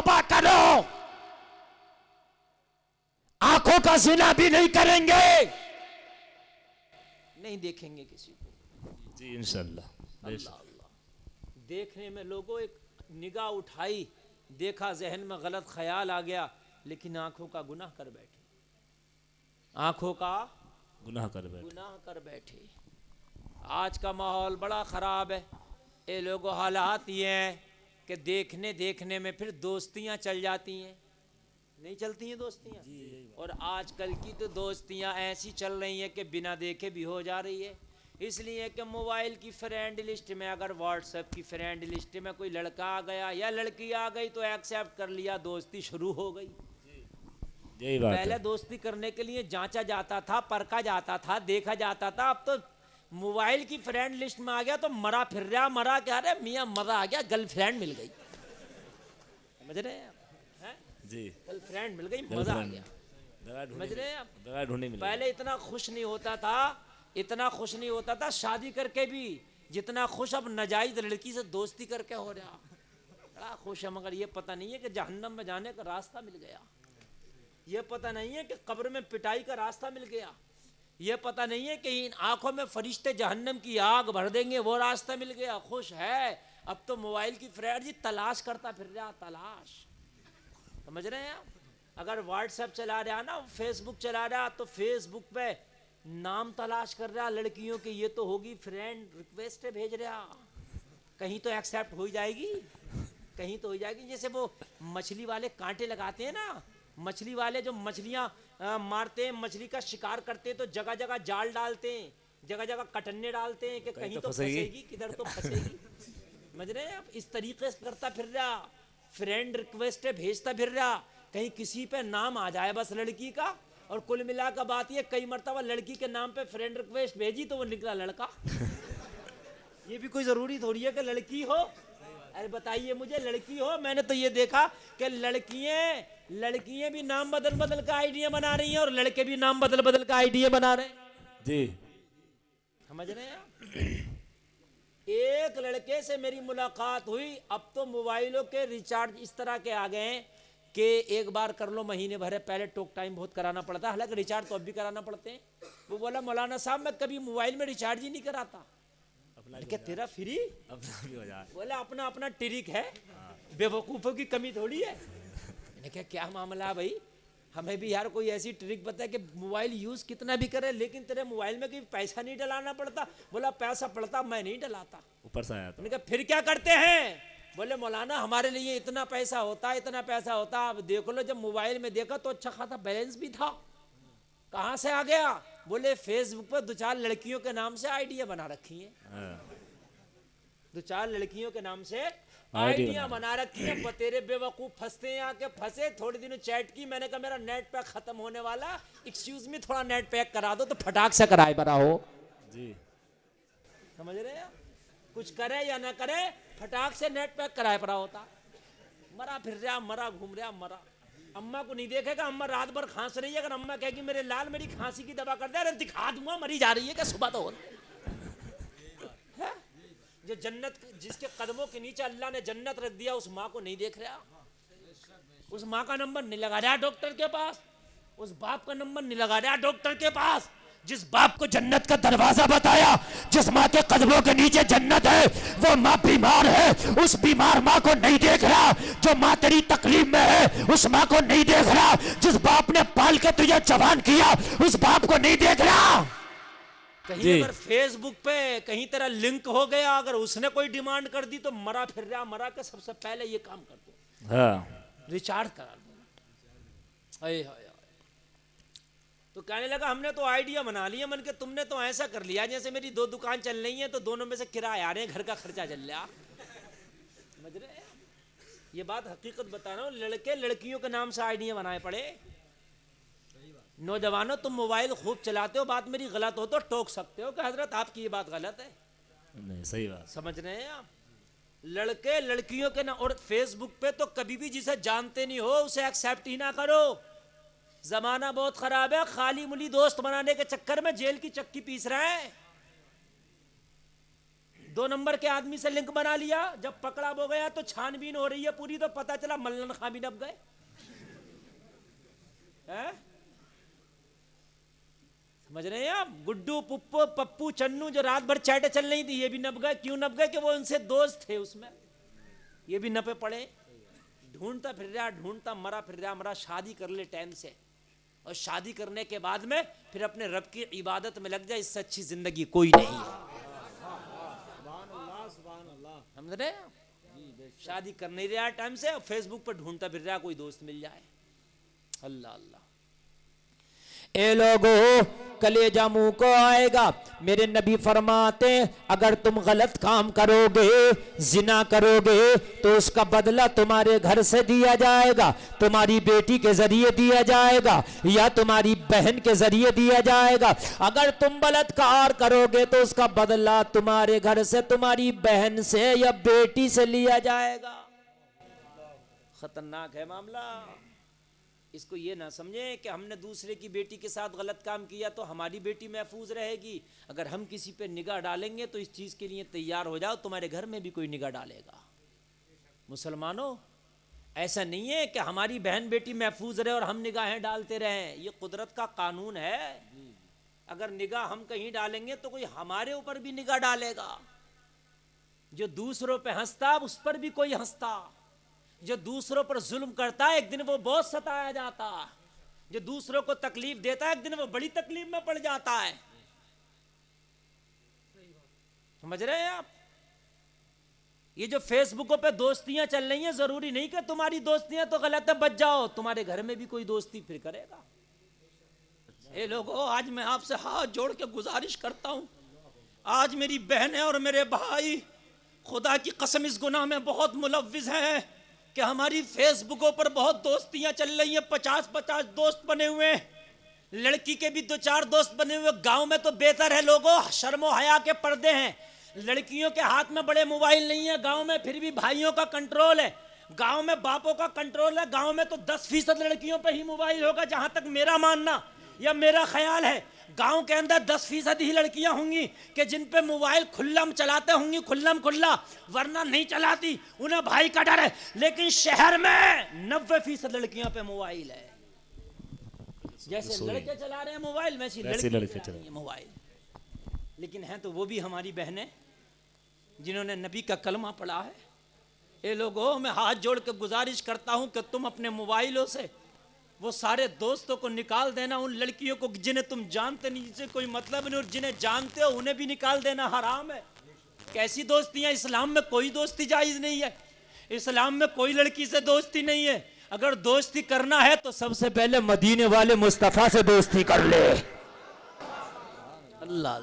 तौबा करो, आंखों का जिना भी नहीं करेंगे, नहीं देखेंगे किसी को। जी इंशाल्लाह। अल्लाह अल्लाह। देखने में लोगों एक निगाह उठाई, देखा, जहन में गलत ख्याल आ गया, लेकिन आंखों का गुनाह कर बैठे, आंखों का गुनाह कर बैठे। आज का माहौल बड़ा ख़राब है। ये लोगों हालात ये हैं कि देखने में फिर दोस्तियां चल जाती हैं, नहीं चलती हैं दोस्तियां। और आजकल की तो दोस्तियां ऐसी चल रही हैं कि बिना देखे भी हो जा रही है। इसलिए कि मोबाइल की फ्रेंड लिस्ट में, अगर व्हाट्सएप की फ्रेंड लिस्ट में कोई लड़का आ गया या लड़की आ गई तो एक्सेप्ट कर लिया, दोस्ती शुरू हो गई। यही बात पहले है। दोस्ती करने के लिए जांचा जाता था, परखा जाता था, देखा जाता था। अब तो मोबाइल की फ्रेंड लिस्ट में आ गया तो मरा फिर रहा, मरा क्या रे मियाँ, मजा आ गया, गर्लफ्रेंड मिल गई। समझ रहे हैं जी, गर्लफ्रेंड मिल गई, मजा आ गया। समझ रहे हैं आप? दवा ढूंढने मिली। पहले इतना खुश नहीं होता था, इतना खुश नहीं होता था शादी करके भी जितना खुश अब नाजायज लड़की से दोस्ती करके हो रहा। बड़ा खुश है, मगर ये पता नहीं है कि जहन्नम में जाने का रास्ता मिल गया, ये पता नहीं है कि कब्र में पिटाई का रास्ता मिल गया, ये पता नहीं है कि इन आंखों में फरिश्ते जहन्नम की आग भर देंगे, वो रास्ता मिल गया। खुश है। अब तो मोबाइल की फ्रेंड जी तलाश करता फिर रहा, तलाश। समझ रहे हैं आप? अगर व्हाट्सएप चला रहा ना, फेसबुक चला रहा, तो फेसबुक पे नाम तलाश कर रहा लड़कियों के, ये तो होगी फ्रेंड रिक्वेस्ट भेज रहा, कहीं तो एक्सेप्ट हो जाएगी, कहीं तो हो जाएगी। जैसे वो मछली वाले कांटे लगाते हैं ना, मछली वाले जो मछलियां मारते हैं, मछली का शिकार करते हैं, तो जगह जगह जाल डालते हैं, जगह जगह कटन्ने डालते हैं कि कहीं तो फंसेगी, किधर तो फंसेगी। समझ रहे हैं आप? इस तरीके से करता फिर रहा, फ्रेंड रिक्वेस्ट भेजता फिर रहा, कहीं किसी पे नाम आ जाए बस लड़की का। और कुल मिलाकर बात ये, कई मरतबा लड़की के नाम पे फ्रेंड रिक्वेस्ट भेजी तो वो निकला लड़का। ये भी कोई जरूरी थोड़ी है कि लड़की हो। अरे बताइए मुझे, लड़की हो? मैंने तो ये देखा कि लड़कियां भी नाम बदल बदल का आइडिया बना रही हैं और लड़के भी नाम बदल बदल का आइडिया बना रहे हैं। जी, समझ रहे हैं? एक लड़के से मेरी मुलाकात हुई। अब तो मोबाइलों के रिचार्ज इस तरह के आ गए हैं कि एक बार कर लो महीने भर, पहले टॉक टाइम बहुत कराना पड़ता है, हालांकि रिचार्ज तो अब भी कराना पड़ते हैं। वो बोला मौलाना साहब मैं कभी मोबाइल में रिचार्ज ही नहीं कराता। क्या तेरा फ्री? अपना भी हो जाए। बोला अपना अपना ट्रिक है, बेवकूफ़ों की कमी थोड़ी है। मैंने क्या मामला है भाई, हमें भी यार कोई ऐसी ट्रिक बता कि मोबाइल यूज़ कितना भी करे लेकिन तेरे मोबाइल में कहीं पैसा नहीं डलाना पड़ता। बोला पैसा पड़ता, मैं नहीं डलाता। ऊपर से आया था। मैंने कहा फिर क्या करते हैं? बोले मौलाना हमारे लिए इतना पैसा होता है, इतना पैसा होता है। अब देख लो, जब मोबाइल में देखा तो अच्छा खासा बैलेंस भी था। कहाँ से आ गया? बोले फेसबुक पर 2-4 लड़कियों के नाम से आइडिया बना रखी है, 2-4 लड़कियों के नाम से आइडिया बना रखी है। तेरे बेवकूफ फंसते हैं, आके फंसे। थोड़े दिनों चैट की, मैंने कहा मेरा नेट पैक खत्म होने वाला, एक्सक्यूज मी थोड़ा नेट पैक करा दो, तो फटाक से कराए बना हो जी। समझ रहे हैं? कुछ करे या ना करे, फटाक से नेट पैक कराए पड़ा होता। मरा फिर रहा, मरा घूम रहा, मरा। अम्मा को नहीं देखेगा, अम्मा रात भर खांस रही है। अगर अम्मा कहेगी मेरे लाल मेरी खांसी की दवा कर दे, अरे दिखा दूंगा, मरी जा रही है क्या सुबह तो हो। जो जन्नत, जिसके कदमों के नीचे अल्लाह ने जन्नत रख दिया, उस माँ को नहीं देख रहा, उस माँ का नंबर नहीं लगा रहा डॉक्टर के पास, उस बाप का नंबर नहीं लगा रहा डॉक्टर के पास। जिस बाप को जन्नत का दरवाजा बताया, जिस माँ के कदमों के नीचे जन्नत है, वो माँ बीमार है, उस बीमार माँ को नहीं देख रहा। जो माँ तेरी तकलीफ में है, उस माँ को नहीं देख रहा। जिस बाप ने पाल के तुझे जवान किया, उस बाप को नहीं देख रहा। कहीं अगर फेसबुक पे कहीं तेरा लिंक हो गया, अगर उसने कोई डिमांड कर दी तो मरा फिर रहा, मरा के सबसे पहले ये काम कर दो, हाँ, रिचार्ज करा दो। हाय हाय। तो कहने लगा हमने तो आइडिया बना लिया, मन के तुमने तो ऐसा कर लिया जैसे मेरी 2 दुकान चल रही है तो दोनों में से किराया आ रहे हैं, घर का खर्चा चल रहा। समझ रहे? ये बात हकीकत बता रहा हूँ, लड़के लड़कियों के नाम से आइडिया बनाए पड़े। नौजवानों तुम मोबाइल खूब चलाते हो, बात मेरी गलत हो तो टोक सकते हो कि हजरत आपकी ये बात गलत है। नहीं, सही बात। समझ रहे हैं आप? लड़के लड़कियों के नाम, और फेसबुक पे तो कभी भी जिसे जानते नहीं हो उसे एक्सेप्ट ही ना करो। जमाना बहुत खराब है, खाली मुली दोस्त बनाने के चक्कर में जेल की चक्की पीस रहा है। 2 नंबर के आदमी से लिंक बना लिया, जब पकड़ा वो गया तो छानबीन हो रही है पूरी, तो पता चला मल्लन खां भी नप गए हैं? समझ रहे हैं आप? गुड्डू पुप्पो पप्पू चन्नू जो रात भर चैटे चल रही थी, ये भी नप गए। क्यों नप गए? कि वो उनसे दोस्त थे उसमें, ये भी नपे पड़े। ढूंढता फिर रहा, ढूंढता मरा फिर रहा, मरा। शादी कर ले टाइम से, और शादी करने के बाद में फिर अपने रब की इबादत में लग जाए, इससे अच्छी जिंदगी कोई नहीं है। समझ रहे हैं? शादी कर नहीं रहा टाइम से, फेसबुक पर ढूंढता फिर रहा कोई दोस्त मिल जाए। अल्लाह अल्लाह। ए लोगों, कलेजा मुंह को आएगा। मेरे नबी फरमाते हैं, अगर तुम गलत काम करोगे, जिना करोगे, तो उसका बदला तुम्हारे घर से दिया जाएगा, तुम्हारी बेटी के जरिए दिया जाएगा, या तुम्हारी बहन के जरिए दिया जाएगा। अगर तुम बलात्कार करोगे तो उसका बदला तुम्हारे घर से, तुम्हारी बहन से या बेटी से लिया जाएगा। खतरनाक है मामला। इसको ये ना समझे कि हमने दूसरे की बेटी के साथ गलत काम किया तो हमारी बेटी महफूज रहेगी। अगर हम किसी पे निगाह डालेंगे तो इस चीज़ के लिए तैयार हो जाओ, तुम्हारे घर में भी कोई निगाह डालेगा। मुसलमानों, ऐसा नहीं है कि हमारी बहन बेटी महफूज रहे और हम निगाहें डालते रहें। ये कुदरत का कानून है। अगर निगाह हम कहीं डालेंगे तो कोई हमारे ऊपर भी निगाह डालेगा। जो दूसरों पे हंसता उस पर भी कोई हंसता। जो दूसरों पर जुल्म करता है एक दिन वो बहुत सताया जाता है। जो दूसरों को तकलीफ देता है एक दिन वो बड़ी तकलीफ में पड़ जाता है। समझ रहे हैं आप? ये जो फेसबुकों पे दोस्तियां चल रही हैं, जरूरी नहीं कि तुम्हारी दोस्तियां तो गलत है, बच जाओ, तुम्हारे घर में भी कोई दोस्ती फिर करेगा। ए लोगों, आज मैं आपसे हाथ जोड़ के गुजारिश करता हूं, आज मेरी बहनें और मेरे भाई खुदा की कसम इस गुनाह में बहुत मुलव्विज हैं कि हमारी फेसबुकों पर बहुत दोस्तियां चल रही हैं। 50-50 दोस्त बने हुए हैं, लड़की के भी 2-4 दोस्त बने हुए। गांव में तो बेहतर है लोगों, शर्मो हया के पर्दे हैं, लड़कियों के हाथ में बड़े मोबाइल नहीं है गांव में, फिर भी भाइयों का कंट्रोल है। गांव में बापों का कंट्रोल है। गांव में तो 10% लड़कियों पे ही मोबाइल होगा, जहां तक मेरा मानना या मेरा ख्याल है। गांव के अंदर 10% ही लड़कियां होंगी कि जिन पे मोबाइल खुल्लम चलाते होंगी, खुल्लम खुल्ला, वरना नहीं चलाती, उन्हें भाई का डर है। लेकिन शहर में 90% लड़कियां पे मोबाइल है। जैसे लड़के चला रहे हैं मोबाइल, वैसी लड़के चला रही हैं मोबाइल। लेकिन हैं तो वो भी हमारी बहनें जिन्होंने नबी का कलमा पढ़ा है। ये लोगों, मैं हाथ जोड़ के गुजारिश करता हूं कि तुम अपने मोबाइलों से वो सारे दोस्तों को निकाल देना, उन लड़कियों को जिन्हें तुम जानते नहीं, जिनसे कोई मतलब नहीं, और जिन्हें जानते हो उन्हें भी निकाल देना हराम है। कैसी दोस्तियां? इस्लाम में कोई दोस्ती जायज नहीं है। इस्लाम में कोई लड़की से दोस्ती नहीं है। अगर दोस्ती करना है तो सबसे पहले मदीने वाले मुस्तफा से दोस्ती कर ले। अल्लाह,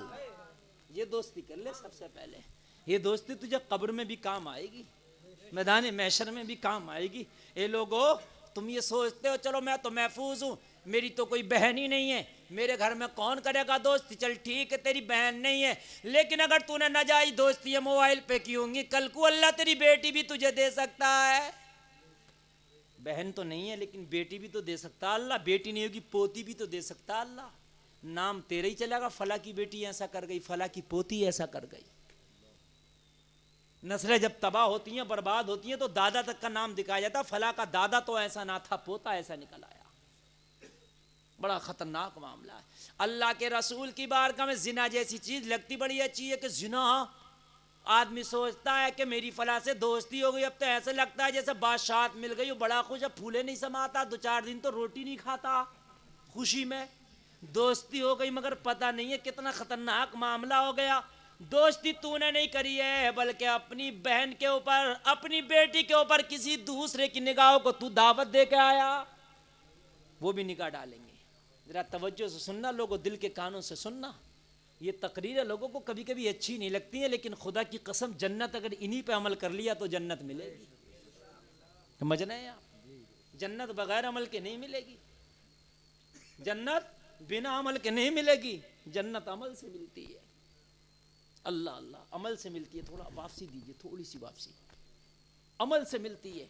ये दोस्ती कर ले सबसे पहले। ये दोस्ती तुझे कब्र में भी काम आएगी, मैदान महशर में भी काम आएगी। ये लोगों, तुम ये सोचते हो चलो मैं तो महफूज हूँ, मेरी तो कोई बहन ही नहीं है, मेरे घर में कौन करेगा दोस्ती। चल ठीक है, तेरी बहन नहीं है, लेकिन अगर तूने नाजायज दोस्ती है मोबाइल पे की होंगी, कल को अल्लाह तेरी बेटी भी तुझे दे सकता है। बहन तो नहीं है लेकिन बेटी भी तो दे सकता अल्लाह। बेटी नहीं होगी पोती भी तो दे सकता अल्लाह। नाम तेरे ही चलेगा, फला की बेटी ऐसा कर गई, फला की पोती ऐसा कर गई। नस्लें जब तबाह होती हैं, बर्बाद होती हैं, तो दादा तक का नाम दिखाया जाता, फला का दादा तो ऐसा ना था, पोता ऐसा निकल आया। बड़ा खतरनाक मामला है। अल्लाह के रसूल की बारगाह में जिना जैसी चीज लगती बड़ी अच्छी है कि जिना, आदमी सोचता है कि मेरी फला से दोस्ती हो गई, अब तो ऐसे लगता है जैसे बादशाहत मिल गई, वो बड़ा खुश है, फूले नहीं समाता, 2-4 दिन तो रोटी नहीं खाता खुशी में। दोस्ती हो गई, मगर पता नहीं है कितना खतरनाक मामला हो गया। दोस्ती तूने नहीं करी है, बल्कि अपनी बहन के ऊपर, अपनी बेटी के ऊपर किसी दूसरे की निगाहों को तू दावत दे के आया, वो भी निगाह डालेंगे। जरा तवज्जो से सुनना लोगों, दिल के कानों से सुनना। ये तकरीरें लोगों को कभी कभी अच्छी नहीं लगती हैं, लेकिन खुदा की कसम जन्नत अगर इन्हीं पे अमल कर लिया तो जन्नत मिलेगी। समझ रहे हैं आप? जन्नत बगैर अमल के नहीं मिलेगी, जन्नत बिना अमल के नहीं मिलेगी, जन्नत अमल से मिलती है। अल्लाह अल्लाह, अमल से मिलती है। थोड़ा वापसी दीजिए, थोड़ी सी वापसी। अमल से मिलती है।